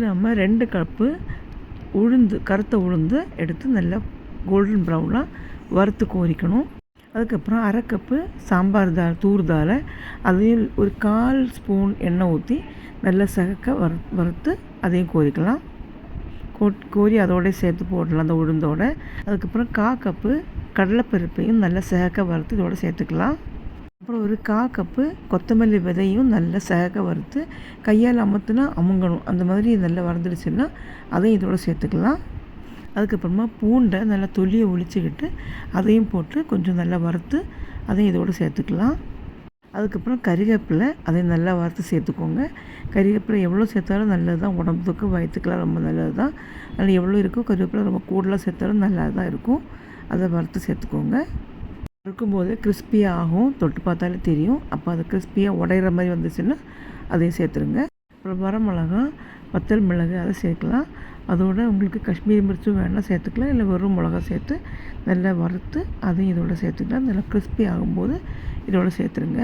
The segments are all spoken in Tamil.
இதில் நம்ம 2 கப்பு உளுந்து, கருத்த உளுந்து எடுத்து நல்லா கோல்டன் ப்ரௌனாக வறுத்து கோரிக்கணும். அதுக்கப்புறம் 1/2 கப்பு சாம்பார் தால், தூர் தாலை அதையும் ஒரு 1/4 ஸ்பூன் எண்ணெய் ஊற்றி நல்லா சகக்க வறுத்து அதையும் கோரிக்கலாம். கோரி அதோடய சேர்த்து போடலாம் அந்த உளுந்தோட. அதுக்கப்புறம் 1/4 கப்பு கடலைப்பருப்பையும் நல்லா சகக்க வறுத்து இதோட சேர்த்துக்கலாம். அப்புறம் ஒரு 1/4 கப்பு கொத்தமல்லி விதையும் நல்லா சகக்க வறுத்து கையால் அமுத்துனா அமுங்கணும். அந்த மாதிரி நல்லா வறுந்துடுச்சுன்னா அதையும் இதோட சேர்த்துக்கலாம். அதுக்கப்புறமா பூண்டை நல்லா தொலியை ஒழிச்சிக்கிட்டு அதையும் போட்டு கொஞ்சம் நல்லா வறுத்து அதையும் இதோடு சேர்த்துக்கலாம். அதுக்கப்புறம் கறிவேப்பிலை அதையும் நல்லா வறுத்து சேர்த்துக்கோங்க. கறிவேப்பிலை எவ்வளோ சேர்த்தாலும் நல்லது தான், உடம்புக்கு வயிற்றுக்கெலாம் ரொம்ப நல்லது தான். அதில் எவ்வளோ இருக்கோ கறிவேப்பிலை ரொம்ப கூடுதலாக சேர்த்தாலும் நல்லா தான் இருக்கும். அதை வறுத்து சேர்த்துக்கோங்க. வறுக்கும்போது கிறிஸ்பியாக ஆகும், தொட்டு பார்த்தாலே தெரியும். அப்போ அது கிறிஸ்பியாக உடையிற மாதிரி வந்துச்சுன்னா அதையும் சேர்த்துருங்க. அப்புறம் வரமிளகா, வத்தல் மிளகு அதை சேர்க்கலாம். அதோட உங்களுக்கு காஷ்மீரி மிர்ச்சும் வேணால் சேர்த்துக்கலாம், இல்லை வெறும் மிளகா சேர்த்து நல்லா வறுத்து அதையும் இதோட சேர்த்துக்கலாம். நல்லா கிறிஸ்பி ஆகும்போது இதோட சேர்த்துருங்க.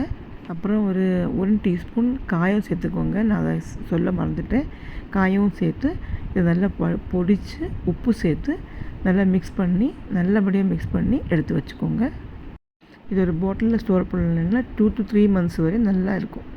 அப்புறம் ஒரு 1 டீஸ்பூன் காயம் சேர்த்துக்கோங்க. நான் அதை சொல்ல மறந்துட்டேன். காயமும் சேர்த்து இதை நல்லா பொடித்து உப்பு சேர்த்து நல்லா நல்லபடியாக மிக்ஸ் பண்ணி எடுத்து வச்சுக்கோங்க. இது ஒரு பாட்டிலில் ஸ்டோர் பண்ணலைன்னா 2 to 3 months வரை நல்லா இருக்கும்.